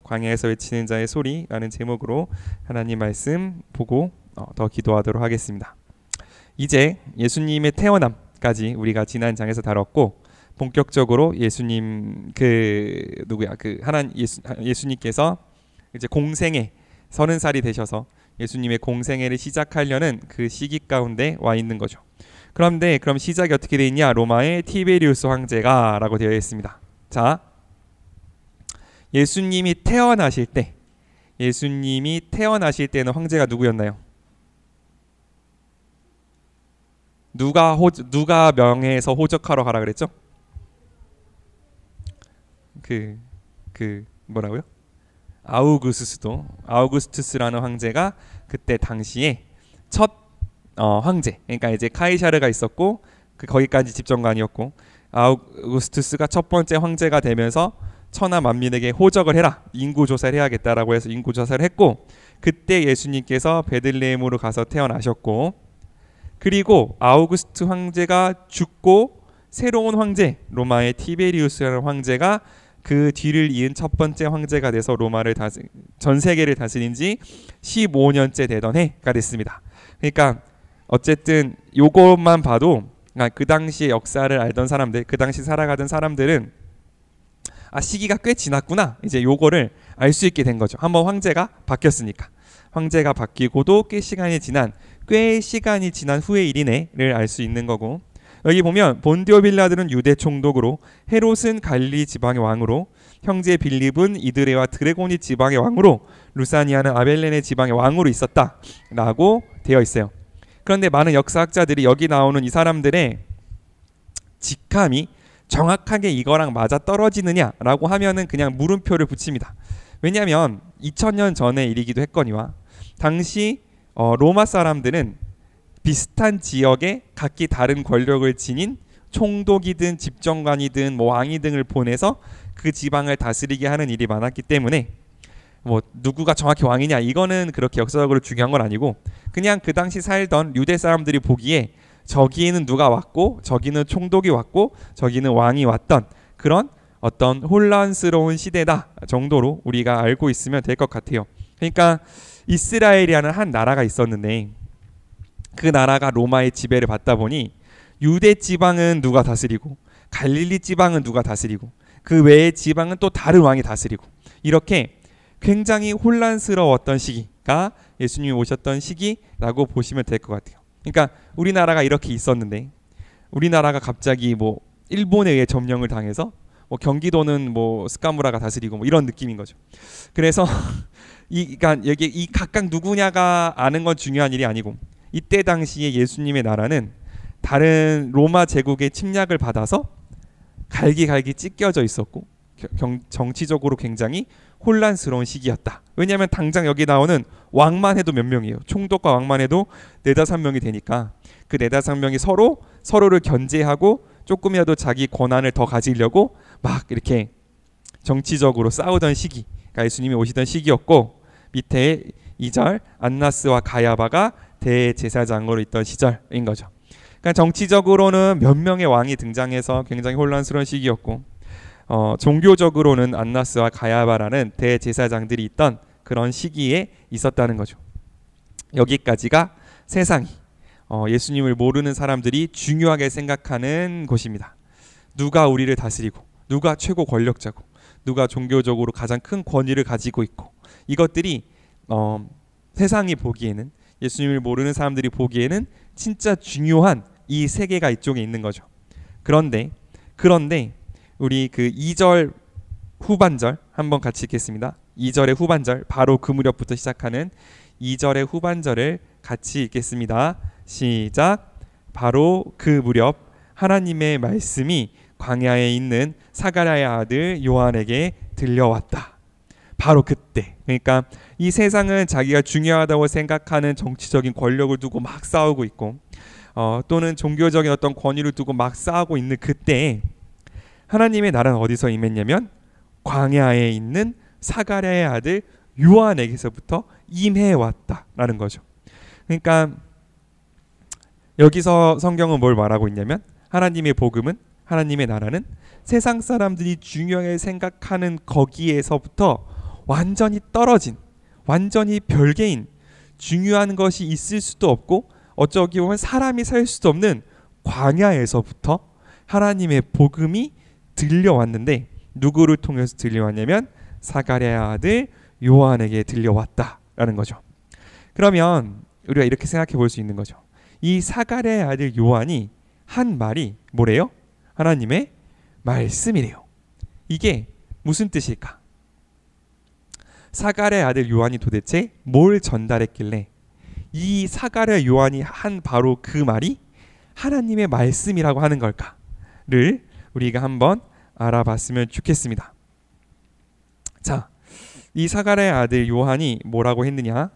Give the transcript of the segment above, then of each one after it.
광야에서 외치는 자의 소리라는 제목으로 하나님 말씀 보고 더 기도하도록 하겠습니다. 이제 예수님의 태어남까지 우리가 지난 장에서 다뤘고, 본격적으로 예수님 예수님께서 이제 공생애 30살이 되셔서 예수님의 공생애를 시작하려는 그 시기 가운데 와 있는 거죠. 그럼 시작이 어떻게 되어 있냐? 로마의 티베리우스 황제가라고 되어 있습니다. 자, 예수님이 태어나실 때는 황제가 누구였나요? 누가 명예에서 호적하러 가라 그랬죠? 뭐라고요? 아우구스투스라는 황제가 그때 당시에 첫 황제, 그러니까 이제 카이사르가 있었고 거기까지 집정관이었고, 아우구스투스가 첫 번째 황제가 되면서 천하 만민에게 호적을 해라, 인구 조사를 해야겠다라고 해서 인구 조사를 했고, 그때 예수님께서 베들레헴으로 가서 태어나셨고, 그리고 아우구스투스 황제가 죽고 새로운 황제, 로마의 티베리우스라는 황제가 그 뒤를 이은 첫 번째 황제가 돼서 전 세계를 다스린 지 15년째 되던 해가 됐습니다. 그러니까 어쨌든 요것만 봐도 그 당시의 역사를 알던 사람들, 그 당시 살아가던 사람들은 시기가 꽤 지났구나, 이제 요거를 알 수 있게 된 거죠. 한번 황제가 바뀌었으니까. 황제가 바뀌고도 꽤 시간이 지난 후의 일이네를 알 수 있는 거고, 여기 보면 본디오 빌라드는 유대 총독으로, 헤롯은 갈릴리 지방의 왕으로, 형제 빌립은 이드레와 드래곤이 지방의 왕으로, 루사니아는 아벨레네 지방의 왕으로 있었다라고 되어 있어요. 그런데 많은 역사학자들이 여기 나오는 이 사람들의 직함이 정확하게 이거랑 맞아 떨어지느냐라고 하면은 그냥 물음표를 붙입니다. 왜냐하면 2000년 전의 일이기도 했거니와, 당시 로마 사람들은 비슷한 지역에 각기 다른 권력을 지닌 총독이든 집정관이든 왕이 등을 보내서 그 지방을 다스리게 하는 일이 많았기 때문에 누구가 정확히 왕이냐, 이거는 그렇게 역사적으로 중요한 건 아니고, 그냥 그 당시 살던 유대 사람들이 보기에 저기에는 누가 왔고 저기는 총독이 왔고 저기는 왕이 왔던 그런 어떤 혼란스러운 시대다 정도로 우리가 알고 있으면 될 것 같아요. 그러니까 이스라엘이라는 한 나라가 있었는데, 그 나라가 로마의 지배를 받다 보니 유대 지방은 누가 다스리고, 갈릴리 지방은 누가 다스리고, 그 외의 지방은 또 다른 왕이 다스리고, 이렇게 굉장히 혼란스러웠던 시기가 예수님이 오셨던 시기라고 보시면 될 것 같아요. 그러니까 우리나라가 이렇게 있었는데, 우리나라가 갑자기 일본에 의해 점령을 당해서 경기도는 스카무라가 다스리고 이런 느낌인 거죠. 그래서 그러니까 여기 이 각각 누구냐가 아는 건 중요한 일이 아니고, 이때 당시에 예수님의 나라는 다른 로마 제국의 침략을 받아서 갈기갈기 찢겨져 있었고, 정치적으로 굉장히 혼란스러운 시기였다. 왜냐하면 당장 여기 나오는 왕만 해도 몇 명이에요. 총독과 왕만 해도 4-5명이 되니까 그 4-5명이 서로를 견제하고 조금이라도 자기 권한을 더 가지려고 막 이렇게 정치적으로 싸우던 시기가 예수님이 오시던 시기였고, 밑에 2절 안나스와 가야바가 대제사장으로 있던 시절인 거죠. 그러니까 정치적으로는 몇 명의 왕이 등장해서 굉장히 혼란스러운 시기였고, 종교적으로는 안나스와 가야바라는 대제사장들이 있던 그런 시기에 있었다는 거죠. 여기까지가 세상이 예수님을 모르는 사람들이 중요하게 생각하는 곳입니다. 누가 우리를 다스리고, 누가 최고 권력자고, 누가 종교적으로 가장 큰 권위를 가지고 있고, 이것들이 세상이 보기에는, 예수님을 모르는 사람들이 보기에는 진짜 중요한 이 세계가 이쪽에 있는 거죠. 그런데 우리 그 2절 후반절 한번 같이 읽겠습니다. 2절의 후반절, 바로 그 무렵부터 시작하는 2절의 후반절을 같이 읽겠습니다. 시작. 바로 그 무렵 하나님의 말씀이 광야에 있는 사가랴의 아들 요한에게 들려왔다. 바로 그때, 그러니까 이 세상은 자기가 중요하다고 생각하는 정치적인 권력을 두고 막 싸우고 있고, 또는 종교적인 어떤 권위를 두고 막 싸우고 있는 그때에 하나님의 나라는 어디서 임했냐면 광야에 있는 사가랴의 아들 요한에게서부터 임해왔다라는 거죠. 그러니까 여기서 성경은 뭘 말하고 있냐면, 하나님의 복음은, 하나님의 나라는 세상 사람들이 중요하게 생각하는 거기에서부터 완전히 떨어진, 완전히 별개인, 중요한 것이 있을 수도 없고 어쩌기 보면 사람이 살 수도 없는 광야에서부터 하나님의 복음이 들려왔는데, 누구를 통해서 들려왔냐면 사가랴의 아들 요한에게 들려왔다라는 거죠. 그러면 우리가 이렇게 생각해 볼 수 있는 거죠. 이 사가랴의 아들 요한이 한 말이 뭐래요? 하나님의 말씀이래요. 이게 무슨 뜻일까? 사가랴의 아들 요한이 도대체 뭘 전달했길래 이 사가랴 요한이 한 바로 그 말이 하나님의 말씀이라고 하는 걸까를 우리가 한번 알아봤으면 좋겠습니다. 자, 이 사가랴의 아들 요한이 뭐라고 했느냐?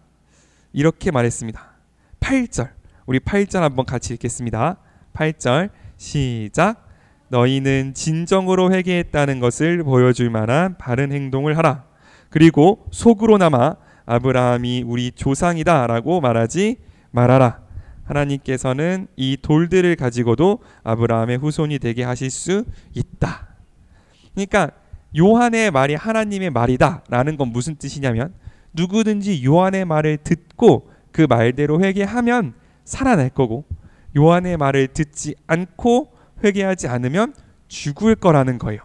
이렇게 말했습니다. 8절, 우리 8절 한번 같이 읽겠습니다. 8절 시작. 너희는 진정으로 회개했다는 것을 보여줄 만한 바른 행동을 하라. 그리고 속으로나마 아브라함이 우리 조상이다 라고 말하지 말아라. 하나님께서는 이 돌들을 가지고도 아브라함의 후손이 되게 하실 수 있다. 그러니까 요한의 말이 하나님의 말이다 라는 건 무슨 뜻이냐면, 누구든지 요한의 말을 듣고 그 말대로 회개하면 살아날 거고, 요한의 말을 듣지 않고 회개하지 않으면 죽을 거라는 거예요.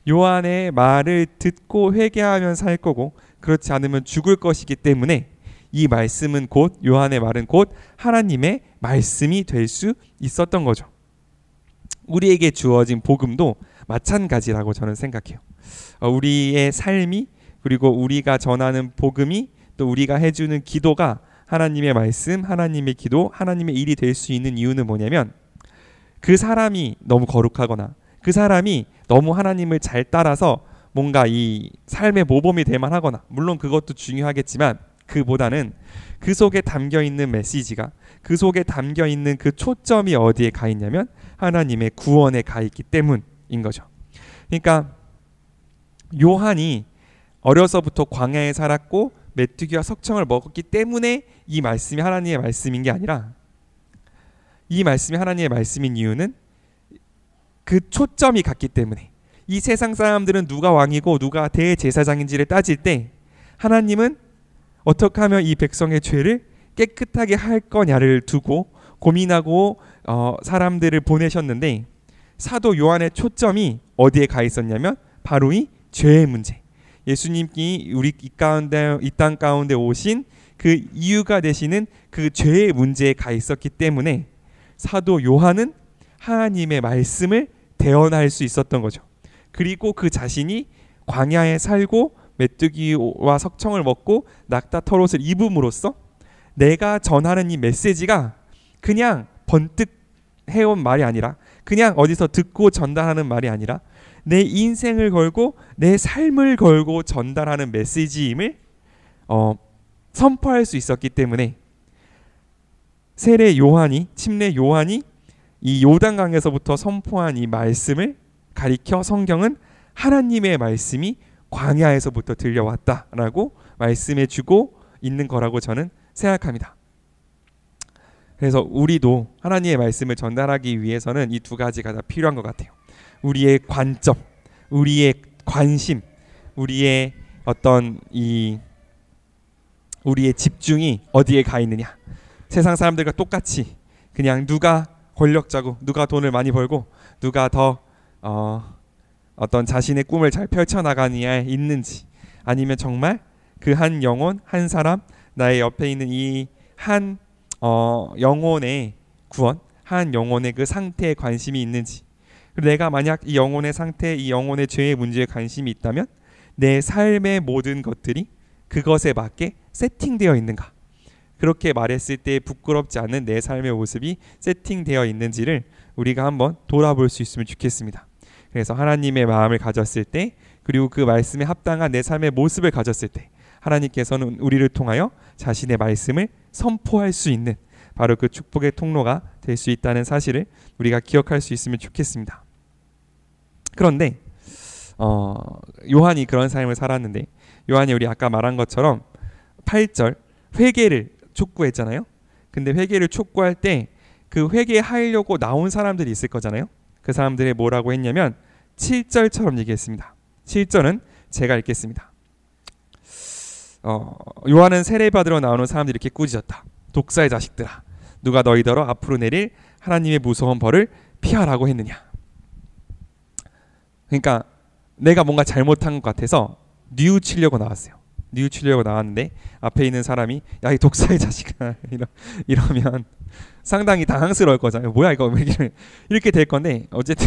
요한의 말을 듣고 회개하면 살 거고, 그렇지 않으면 죽을 것이기 때문에 이 말씀은 곧, 요한의 말은 곧 하나님의 말씀이 될 수 있었던 거죠. 우리에게 주어진 복음도 마찬가지라고 저는 생각해요. 우리의 삶이, 그리고 우리가 전하는 복음이, 또 우리가 해주는 기도가 하나님의 말씀, 하나님의 기도, 하나님의 일이 될 수 있는 이유는 뭐냐면, 그 사람이 너무 거룩하거나 그 사람이 너무 하나님을 잘 따라서 뭔가 이 삶의 모범이 될 만하거나, 물론 그것도 중요하겠지만 그보다는 그 속에 담겨있는 메시지가, 그 속에 담겨있는 그 초점이 어디에 가 있냐면 하나님의 구원에 가 있기 때문인 거죠. 그러니까 요한이 어려서부터 광야에 살았고 메뚜기와 석청을 먹었기 때문에 이 말씀이 하나님의 말씀인 게 아니라, 이 말씀이 하나님의 말씀인 이유는 그 초점이 같기 때문에, 이 세상 사람들은 누가 왕이고 누가 대제사장인지를 따질 때 하나님은 어떻게 하면 이 백성의 죄를 깨끗하게 할 거냐를 두고 고민하고 사람들을 보내셨는데, 사도 요한의 초점이 어디에 가 있었냐면 바로 이 죄의 문제, 예수님이 우리 이 땅 가운데 오신 그 이유가 되시는 그 죄의 문제에 가 있었기 때문에 사도 요한은 하나님의 말씀을 대언할 수 있었던 거죠. 그리고 그 자신이 광야에 살고 메뚜기와 석청을 먹고 낙타 털옷을 입음으로써 내가 전하는 이 메시지가 그냥 번뜩 해온 말이 아니라, 그냥 어디서 듣고 전달하는 말이 아니라 내 인생을 걸고 내 삶을 걸고 전달하는 메시지임을 선포할 수 있었기 때문에, 세례 요한이, 침례 요한이 이 요단강에서부터 선포한 이 말씀을 가리켜 성경은 하나님의 말씀이 광야에서부터 들려왔다라고 말씀해 주고 있는 거라고 저는 생각합니다. 그래서 우리도 하나님의 말씀을 전달하기 위해서는 이 두 가지가 다 필요한 것 같아요. 우리의 관점, 우리의 관심, 우리의 어떤 우리의 집중이 어디에 가 있느냐. 세상 사람들과 똑같이 그냥 누가 권력자고 누가 돈을 많이 벌고 누가 더 어떤 자신의 꿈을 잘 펼쳐나가느냐에 있는지, 아니면 정말 그 한 영혼, 한 사람, 나의 옆에 있는 이 한 영혼의 구원, 한 영혼의 그 상태에 관심이 있는지, 그리고 내가 만약 이 영혼의 상태, 이 영혼의 죄의 문제에 관심이 있다면 내 삶의 모든 것들이 그것에 맞게 세팅되어 있는가, 그렇게 말했을 때 부끄럽지 않은 내 삶의 모습이 세팅되어 있는지를 우리가 한번 돌아볼 수 있으면 좋겠습니다. 그래서 하나님의 마음을 가졌을 때, 그리고 그 말씀에 합당한 내 삶의 모습을 가졌을 때 하나님께서는 우리를 통하여 자신의 말씀을 선포할 수 있는 바로 그 축복의 통로가 될 수 있다는 사실을 우리가 기억할 수 있으면 좋겠습니다. 그런데 요한이 그런 삶을 살았는데, 요한이 우리 아까 말한 것처럼 8절 회개를 촉구했잖아요. 근데 회개를 촉구할 때 그 회개하려고 나온 사람들이 있을 거잖아요. 그 사람들이 뭐라고 했냐면 7절처럼 얘기했습니다. 7절은 제가 읽겠습니다. 요한은 세례받으러 나오는 사람들이 이렇게 꾸짖었다. 독사의 자식들아, 누가 너희더러 앞으로 내릴 하나님의 무서운 벌을 피하라고 했느냐. 그러니까 내가 뭔가 잘못한 것 같아서 뉘우치려고 나왔어요. 뉘우치려고 나왔는데 앞에 있는 사람이 야, 이 독사의 자식아 이러면 상당히 당황스러울 거잖아요. 뭐야 이거 이렇게 될 건데, 어쨌든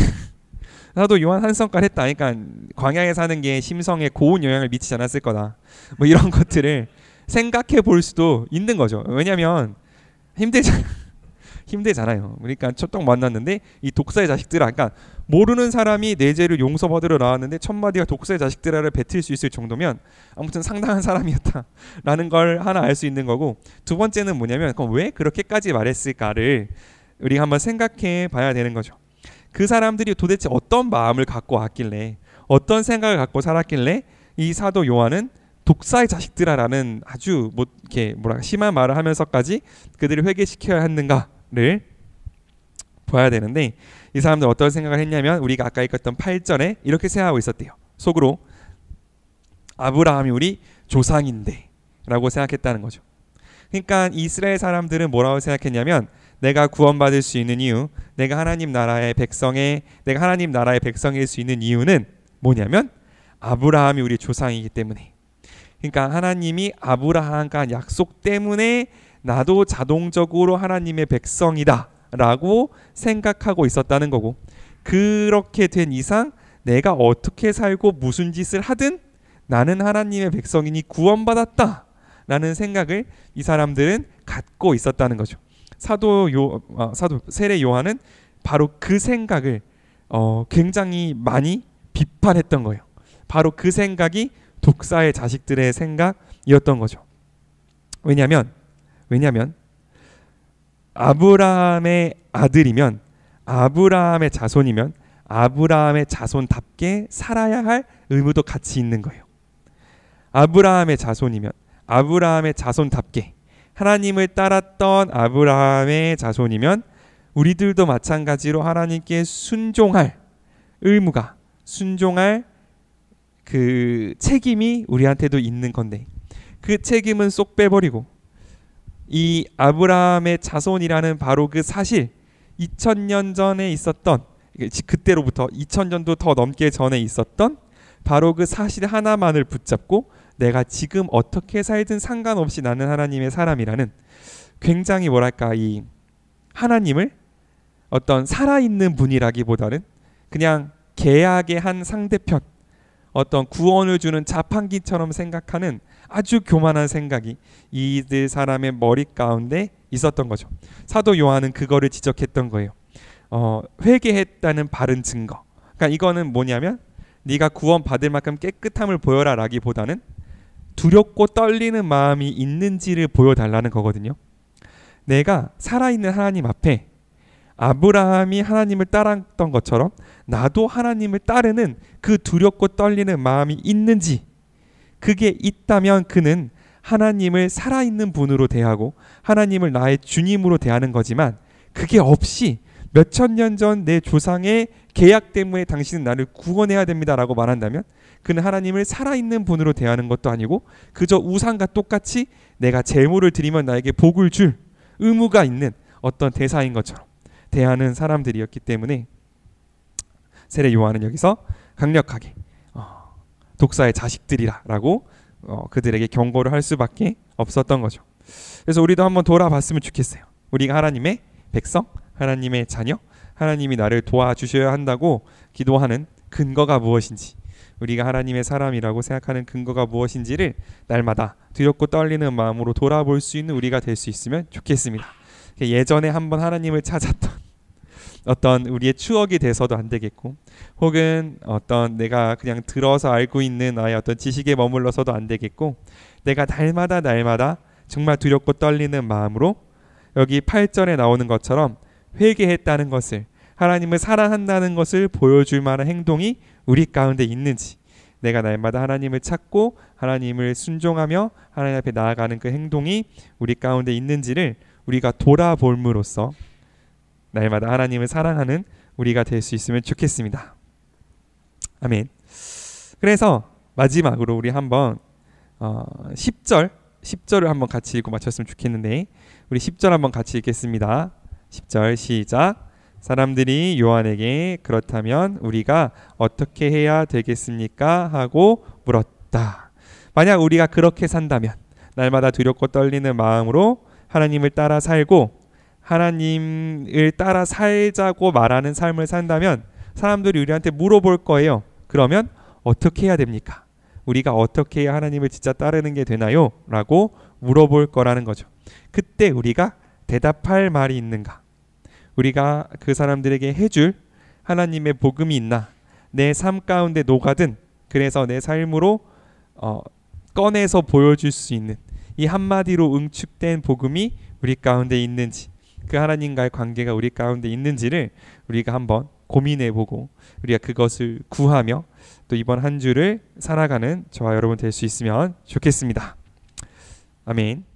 나도 요한 한 성깔 했다. 그러니까 광야에 사는 게 심성에 고운 영향을 미치지 않았을 거다. 뭐 이런 것들을 생각해 볼 수도 있는 거죠. 왜냐하면 힘들잖아요. 그러니까 첫동 만났는데 이 독사의 자식들아, 그러니까 모르는 사람이 내 죄를 용서받으러 나왔는데 첫 마디가 독사의 자식들아를 뱉을 수 있을 정도면 아무튼 상당한 사람이었다라는 걸 하나 알 수 있는 거고, 두 번째는 뭐냐면 그럼 왜 그렇게까지 말했을까를 우리가 한번 생각해 봐야 되는 거죠. 그 사람들이 도대체 어떤 마음을 갖고 왔길래, 어떤 생각을 갖고 살았길래 이 사도 요한은 독사의 자식들아라는 아주 이렇게 심한 말을 하면서까지 그들을 회개시켜야 했는가를 봐야 되는데, 이 사람들 어떤 생각을 했냐면 우리가 아까 읽었던 8절에 이렇게 생각하고 있었대요. 속으로 아브라함이 우리 조상인데 라고 생각했다는 거죠. 그러니까 이스라엘 사람들은 뭐라고 생각했냐면, 내가 구원받을 수 있는 이유, 내가 하나님 나라의 백성일 수 있는 이유는 뭐냐면 아브라함이 우리 조상이기 때문에, 그러니까 하나님이 아브라함과 한 약속 때문에 나도 자동적으로 하나님의 백성이다 라고 생각하고 있었다는 거고, 그렇게 된 이상 내가 어떻게 살고 무슨 짓을 하든 나는 하나님의 백성이니 구원받았다 라는 생각을 이 사람들은 갖고 있었다는 거죠. 사도 세례 요한은 바로 그 생각을 굉장히 많이 비판했던 거예요. 바로 그 생각이 독사의 자식들의 생각이었던 거죠. 왜냐하면 아브라함의 아들이면, 아브라함의 자손이면 아브라함의 자손답게 살아야 할 의무도 같이 있는 거예요. 아브라함의 자손이면 아브라함의 자손답게, 하나님을 따랐던 아브라함의 자손이면 우리들도 마찬가지로 하나님께 순종할 의무가, 순종할 그 책임이 우리한테도 있는 건데, 그 책임은 쏙 빼버리고 이 아브라함의 자손이라는 바로 그 사실, 2000년 전에 있었던, 그때로부터 2000년도 더 넘게 전에 있었던 바로 그 사실 하나만을 붙잡고 내가 지금 어떻게 살든 상관없이 나는 하나님의 사람이라는, 굉장히 이 하나님을 어떤 살아있는 분이라기보다는 그냥 계약의 한 상대편, 어떤 구원을 주는 자판기처럼 생각하는 아주 교만한 생각이 이들 사람의 머리 가운데 있었던 거죠. 사도 요한은 그거를 지적했던 거예요. 회개했다는 바른 증거. 그러니까 이거는 뭐냐면 네가 구원받을 만큼 깨끗함을 보여라 라기보다는 두렵고 떨리는 마음이 있는지를 보여달라는 거거든요. 내가 살아있는 하나님 앞에 아브라함이 하나님을 따랐던 것처럼 나도 하나님을 따르는 그 두렵고 떨리는 마음이 있는지, 그게 있다면 그는 하나님을 살아있는 분으로 대하고 하나님을 나의 주님으로 대하는 거지만, 그게 없이 몇천 년 전 내 조상의 계약 때문에 당신은 나를 구원해야 됩니다라고 말한다면 그는 하나님을 살아있는 분으로 대하는 것도 아니고 그저 우상과 똑같이 내가 제물을 드리면 나에게 복을 줄 의무가 있는 어떤 대사인 것처럼 대하는 사람들이었기 때문에 세례 요한은 여기서 강력하게 독사의 자식들이라고 그들에게 경고를 할 수밖에 없었던 거죠. 그래서 우리도 한번 돌아봤으면 좋겠어요. 우리가 하나님의 백성, 하나님의 자녀, 하나님이 나를 도와주셔야 한다고 기도하는 근거가 무엇인지, 우리가 하나님의 사람이라고 생각하는 근거가 무엇인지를 날마다 두렵고 떨리는 마음으로 돌아볼 수 있는 우리가 될 수 있으면 좋겠습니다. 예전에 한번 하나님을 찾았던 어떤 우리의 추억이 돼서도 안 되겠고, 혹은 어떤 내가 그냥 들어서 알고 있는 나의 어떤 지식에 머물러서도 안 되겠고, 내가 날마다 정말 두렵고 떨리는 마음으로 여기 8절에 나오는 것처럼 회개했다는 것을, 하나님을 사랑한다는 것을 보여줄 만한 행동이 우리 가운데 있는지, 내가 날마다 하나님을 찾고 하나님을 순종하며 하나님 앞에 나아가는 그 행동이 우리 가운데 있는지를 우리가 돌아볼므로써 날마다 하나님을 사랑하는 우리가 될 수 있으면 좋겠습니다. 아멘. 그래서 마지막으로 우리 한번 10절을 한번 같이 읽고 마쳤으면 좋겠는데 우리 10절 한번 같이 읽겠습니다. 10절 시작. 사람들이 요한에게 그렇다면 우리가 어떻게 해야 되겠습니까? 하고 물었다. 만약 우리가 그렇게 산다면 날마다 두렵고 떨리는 마음으로 하나님을 따라 살고 하나님을 따라 살자고 말하는 삶을 산다면 사람들이 우리한테 물어볼 거예요. 그러면 어떻게 해야 됩니까? 우리가 어떻게 해야 하나님을 진짜 따르는 게 되나요? 라고 물어볼 거라는 거죠. 그때 우리가 대답할 말이 있는가? 우리가 그 사람들에게 해줄 하나님의 복음이 있나? 내 삶 가운데 녹아든 그래서 내 삶으로 꺼내서 보여줄 수 있는 이 한마디로 응축된 복음이 우리 가운데 있는지 그 하나님과의 관계가 우리 가운데 있는지를 우리가 한번 고민해보고 우리가 그것을 구하며 또 이번 한 주를 살아가는 저와 여러분 될 수 있으면 좋겠습니다. 아멘.